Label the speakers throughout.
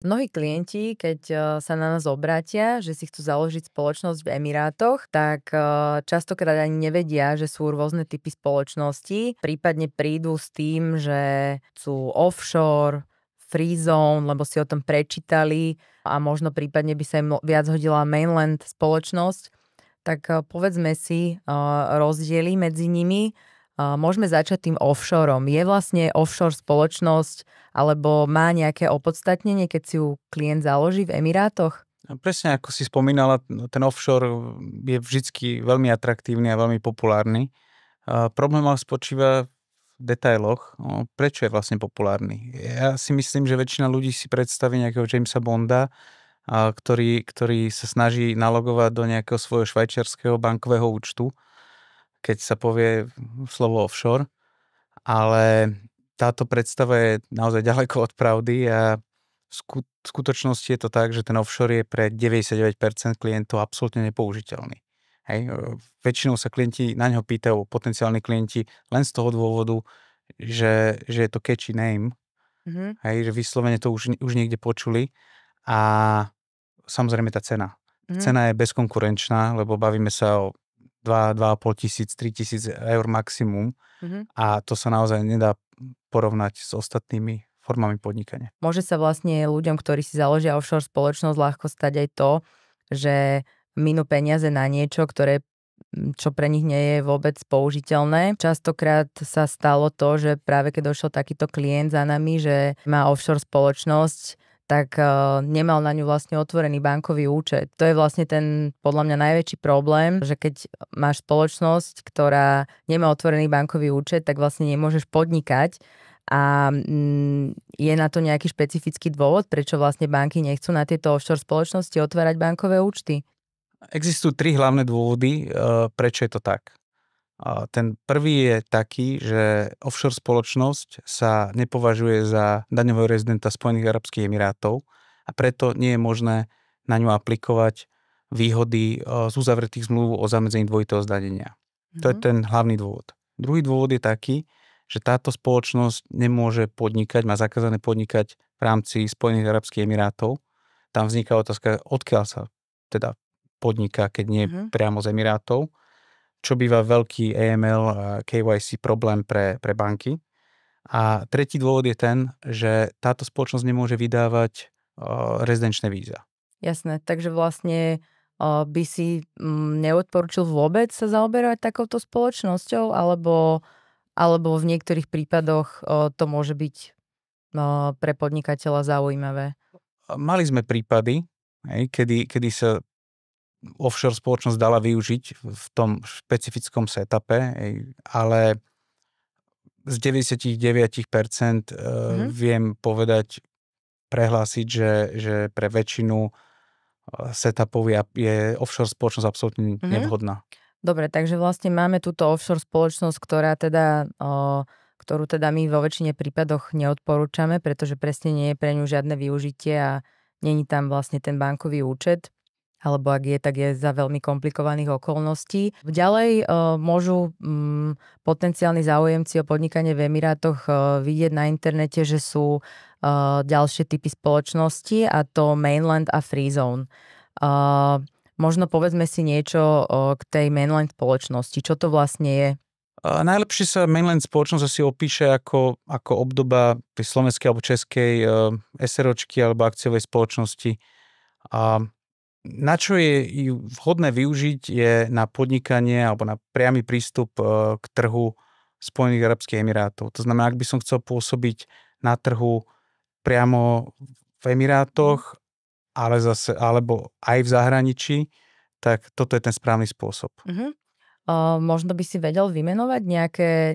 Speaker 1: Mnohí klienti, keď sa na nás obrátia, že si chcú založiť spoločnosť v Emirátoch, tak častokrát ani nevedia, že sú rôzne typy spoločností. Prípadne prídu s tým, že sú offshore, free zone, lebo si o tom prečítali a možno prípadne by sa im viac hodila mainland spoločnosť. Tak povedzme si rozdiely medzi nimi. Môžeme začať tým offshoreom. Je vlastne offshore spoločnosť alebo má nejaké opodstatnenie, keď si ju klient založí v Emirátoch?
Speaker 2: Presne ako si spomínala, ten offshore je vždycky veľmi atraktívny a veľmi populárny. Problém ale spočíva v detailoch, prečo je vlastne populárny. Ja si myslím, že väčšina ľudí si predstaví nejakého Jamesa Bonda, ktorý sa snaží nalogovať do nejakého svojho švajčiarskeho bankového účtu, keď sa povie slovo offshore, ale táto predstava je naozaj ďaleko od pravdy a v skutočnosti je to tak, že ten offshore je pre 99% klientov absolútne nepoužiteľný. Hej. Väčšinou sa klienti na ňo pýtajú, potenciálni klienti, len z toho dôvodu, že je to catchy name, hej, že vyslovene to už niekde počuli a samozrejme tá cena. Cena je bezkonkurenčná, lebo bavíme sa o 2,5 tisíc, 3 000 eur maximum a to sa naozaj nedá porovnať s ostatnými formami podnikania.
Speaker 1: Môže sa vlastne ľuďom, ktorí si založia offshore spoločnosť, ľahko stať aj to, že minú peniaze na niečo, čo pre nich nie je vôbec použiteľné. Častokrát sa stalo to, že práve keď došiel takýto klient za nami, že má offshore spoločnosť, tak nemal na ňu vlastne otvorený bankový účet. To je vlastne ten podľa mňa najväčší problém, že keď máš spoločnosť, ktorá nemá otvorený bankový účet, tak vlastne nemôžeš podnikať. A je na to nejaký špecifický dôvod, prečo vlastne banky nechcú na tieto offshore spoločnosti otvárať bankové účty?
Speaker 2: Existujú 3 hlavné dôvody, prečo je to tak. Ten prvý je taký, že offshore spoločnosť sa nepovažuje za daňového rezidenta Spojených arabských emirátov a preto nie je možné na ňu aplikovať výhody z uzavretých zmluv o zamedzení dvojitého zdanenia. To je ten hlavný dôvod. Druhý dôvod je taký, že táto spoločnosť nemôže podnikať, má zakázané podnikať v rámci Spojených arabských emirátov. Tam vzniká otázka, odkiaľ sa teda podniká, keď nie priamo z Emirátov, čo býva veľký AML a KYC problém pre banky. A tretí dôvod je ten, že táto spoločnosť nemôže vydávať rezidenčné víza.
Speaker 1: Jasné, takže vlastne by si neodporúčil vôbec sa zaoberať takouto spoločnosťou, alebo v niektorých prípadoch to môže byť pre podnikateľa zaujímavé?
Speaker 2: Mali sme prípady, kedy sa offshore spoločnosť dala využiť v tom špecifickom setupe, ale z 99% viem povedať, prehlásiť, že pre väčšinu setupov je offshore spoločnosť absolútne nevhodná.
Speaker 1: Dobre, takže vlastne máme túto offshore spoločnosť, ktorú teda my vo väčšine prípadoch neodporúčame, pretože presne nie je pre ňu žiadne využitie a není tam vlastne ten bankový účet. Alebo ak je, tak je za veľmi komplikovaných okolností. Ďalej môžu potenciálni záujemci o podnikanie v Emirátoch vidieť na internete, že sú ďalšie typy spoločnosti a to mainland a free zone. Možno povedzme si niečo k tej mainland spoločnosti. Čo to vlastne je?
Speaker 2: Najlepšie sa mainland spoločnosť asi opíše ako obdoba tej slovenskej alebo českej SROčky alebo akciovej spoločnosti. Na čo je vhodné využiť je na podnikanie alebo na priamy prístup k trhu Spojených arabských emirátov. To znamená, ak by som chcel pôsobiť na trhu priamo v Emirátoch, alebo aj v zahraničí, tak toto je ten správny spôsob.
Speaker 1: Možno by si vedel vymenovať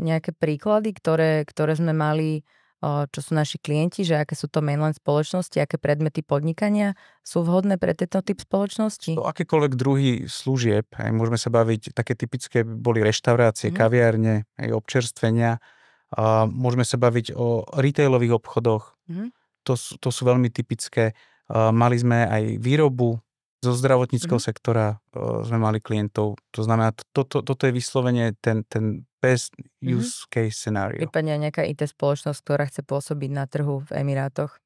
Speaker 1: nejaké príklady, ktoré sme mali, čo sú naši klienti, že aké sú to mainland spoločnosti, aké predmety podnikania sú vhodné pre tento typ spoločnosti?
Speaker 2: Akékoľvek druhy služieb, môžeme sa baviť, také typické boli reštaurácie, kaviárne, aj občerstvenia. Môžeme sa baviť o retailových obchodoch. To sú veľmi typické. Mali sme aj výrobu zo zdravotníckeho sektora, sme mali klientov. To znamená, toto je vyslovene ten best use case scenario.
Speaker 1: Prípadne nejaká IT spoločnosť, ktorá chce pôsobiť na trhu v Emirátoch.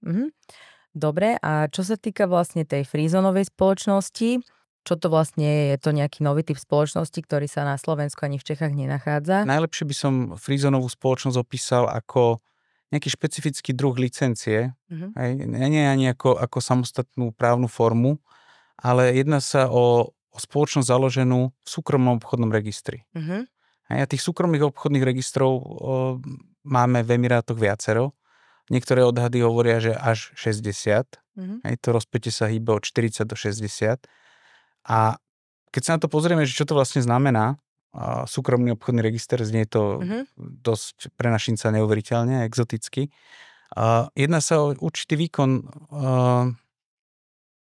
Speaker 1: Dobre, a čo sa týka vlastne tej freezonovej spoločnosti, čo to vlastne je? Je to nejaký nový typ spoločnosti, ktorý sa na Slovensku ani v Čechách nenachádza?
Speaker 2: Najlepšie by som freezonovú spoločnosť opísal ako nejaký špecifický druh licencie. Hej? Nie ani ako samostatnú právnu formu, ale jedná sa o spoločnosť založenú v súkromnom obchodnom registri. Hej? A tých súkromných obchodných registrov máme v Emirátoch viacero. Niektoré odhady hovoria, že až 60. Hej? To rozpätie sa hýbe od 40 do 60. A keď sa na to pozrieme, že čo to vlastne znamená, súkromný obchodný register, znie to dosť pre našinca neuveriteľne, exoticky. Jedná sa o určitý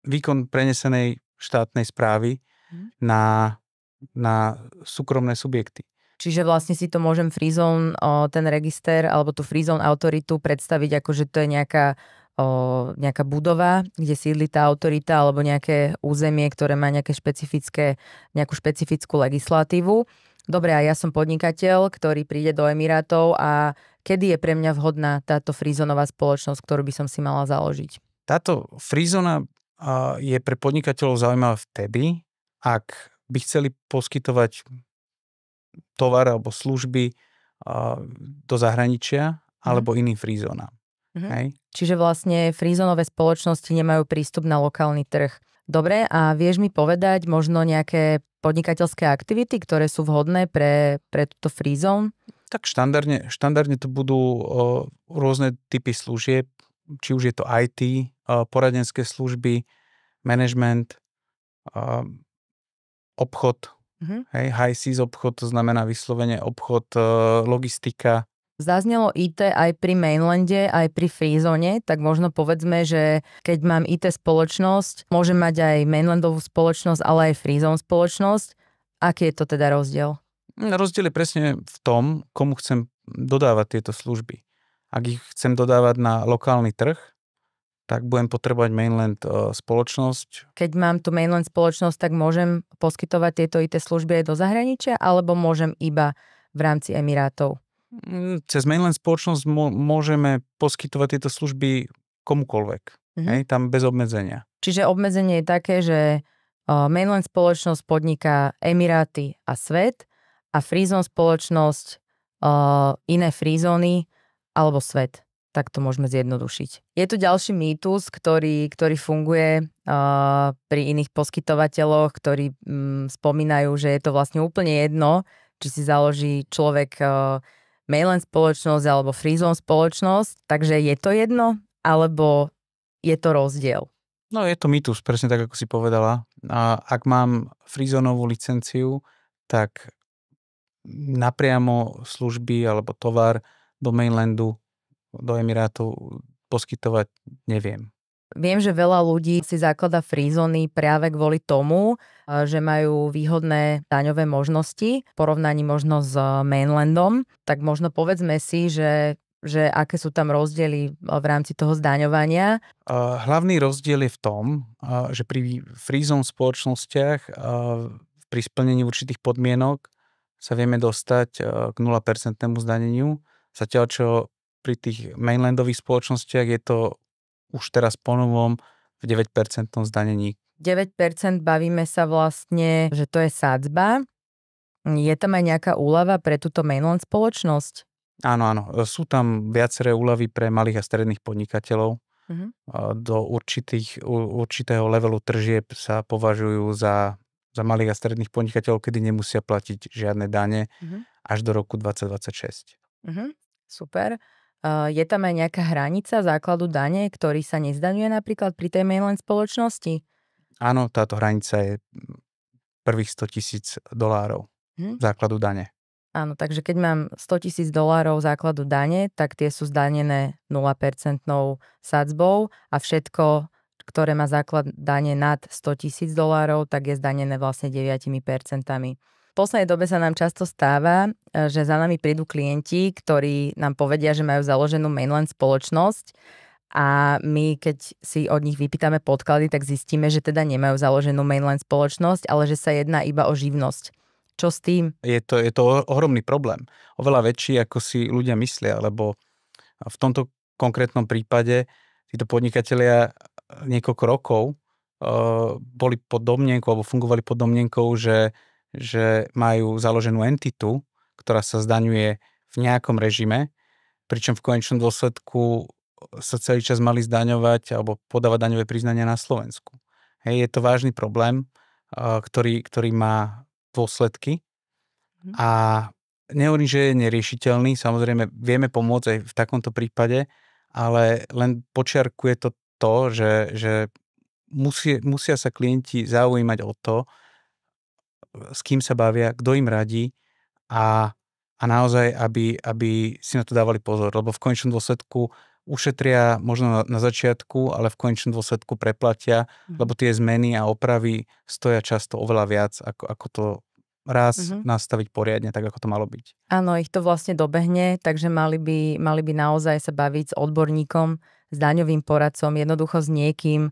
Speaker 2: výkon prenesenej štátnej správy na súkromné subjekty.
Speaker 1: Čiže vlastne si to môžem freezone, ten register alebo tú freezone autoritu predstaviť ako, že to je nejaká budova, kde sídli tá autorita alebo nejaké územie, ktoré má nejakú špecifickú legislatívu. Dobre, a ja som podnikateľ, ktorý príde do Emirátov a kedy je pre mňa vhodná táto freezonová spoločnosť, ktorú by som si mala založiť?
Speaker 2: Táto freezona je pre podnikateľov zaujímavá vtedy, ak by chceli poskytovať tovar alebo služby do zahraničia alebo iným freezonám. Hej?
Speaker 1: Čiže vlastne freezonové spoločnosti nemajú prístup na lokálny trh. Dobre, a vieš mi povedať možno nejaké podnikateľské aktivity, ktoré sú vhodné pre túto freezone?
Speaker 2: Tak štandardne to budú rôzne typy služieb, či už je to IT, poradenské služby, management, obchod, high seas obchod, to znamená vyslovene obchod, logistika.
Speaker 1: Zaznelo IT aj pri mainlande, aj pri freezone, tak možno povedzme, že keď mám IT spoločnosť, môžem mať aj mainlandovú spoločnosť, ale aj freezone spoločnosť. Aký je to teda rozdiel?
Speaker 2: Rozdiel je presne v tom, komu chcem dodávať tieto služby. Ak ich chcem dodávať na lokálny trh, tak budem potrebovať mainland spoločnosť.
Speaker 1: Keď mám tu mainland spoločnosť, tak môžem poskytovať tieto IT služby aj do zahraničia, alebo môžem iba v rámci Emirátov?
Speaker 2: Cez mainland spoločnosť môžeme poskytovať tieto služby komukoľvek. Hej, tam bez obmedzenia.
Speaker 1: Čiže obmedzenie je také, že mainland spoločnosť podniká Emiráty a svet a freezone spoločnosť iné freezony alebo svet. Tak to môžeme zjednodušiť. Je tu ďalší mýtus, ktorý funguje pri iných poskytovateľoch, ktorí spomínajú, že je to vlastne úplne jedno, či si založí človek mainland spoločnosť alebo freezone spoločnosť. Takže je to jedno, alebo je to rozdiel?
Speaker 2: No je to mýtus, presne tak, ako si povedala. A ak mám freezonovú licenciu, tak napriamo služby alebo tovar do mainlandu, do Emirátov poskytovať neviem.
Speaker 1: Viem, že veľa ľudí si zakladá freezony práve kvôli tomu, že majú výhodné daňové možnosti v porovnaní možno s mainlandom. Tak možno povedzme si, že aké sú tam rozdiely v rámci toho zdaňovania.
Speaker 2: Hlavný rozdiel je v tom, že pri freezone spoločnostiach pri splnení určitých podmienok sa vieme dostať k 0% zdaneniu. Zatiaľ, čo pri tých mainlandových spoločnostiach je to už teraz ponovom v 9% zdanení. 9%
Speaker 1: bavíme sa vlastne, že to je sadzba. Je tam aj nejaká úľava pre túto mainland spoločnosť?
Speaker 2: Áno. Sú tam viaceré úľavy pre malých a stredných podnikateľov. Do určitého levelu tržieb sa považujú za malých a stredných podnikateľov, kedy nemusia platiť žiadne dane až do roku 2026.
Speaker 1: Super. Je tam aj nejaká hranica základu dane, ktorý sa nezdaňuje napríklad pri tej mainland spoločnosti?
Speaker 2: Áno, táto hranica je prvých $100,000 základu dane.
Speaker 1: Áno, takže keď mám $100,000 základu dane, tak tie sú zdanené 0% sadzbou a všetko, ktoré má základ dane nad $100,000, tak je zdanené vlastne 9%. V poslednej dobe sa nám často stáva, že za nami prídu klienti, ktorí nám povedia, že majú založenú mainland spoločnosť a my, keď si od nich vypýtame podklady, tak zistíme, že teda nemajú založenú mainland spoločnosť, ale že sa jedná iba o živnosť. Čo s tým?
Speaker 2: Je to ohromný problém. Oveľa väčší, ako si ľudia myslia, lebo v tomto konkrétnom prípade títo podnikatelia niekoľko rokov boli pod domnienkou alebo fungovali pod domnienkou, že majú založenú entitu, ktorá sa zdaňuje v nejakom režime, pričom v konečnom dôsledku sa celý čas mali zdaňovať alebo podávať daňové priznania na Slovensku. Hej, je to vážny problém, ktorý má dôsledky a nehovorím, že je neriešiteľný, samozrejme vieme pomôcť aj v takomto prípade, ale len počiarkuje to, že musia sa klienti zaujímať o to, s kým sa bavia, kto im radí a naozaj, aby si na to dávali pozor, lebo v konečnom dôsledku ušetria možno na začiatku, ale v konečnom dôsledku preplatia, lebo tie zmeny a opravy stoja často oveľa viac, ako to raz nastaviť poriadne, tak ako to malo byť.
Speaker 1: Áno, ich to vlastne dobehne, takže mali by naozaj sa baviť s odborníkom, s daňovým poradcom, jednoducho s niekým,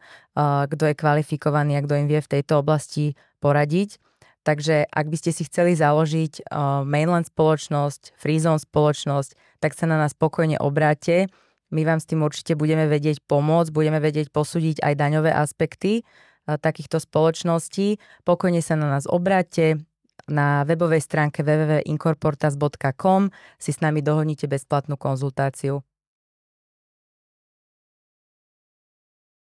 Speaker 1: kto je kvalifikovaný a kto im vie v tejto oblasti poradiť. Takže ak by ste si chceli založiť mainland spoločnosť, free zone spoločnosť, tak sa na nás spokojne obráte. My vám s tým určite budeme vedieť pomôcť, budeme vedieť posúdiť aj daňové aspekty takýchto spoločností. Pokojne sa na nás obráte. Na webovej stránke www.incorportas.com si s nami dohodnite bezplatnú konzultáciu.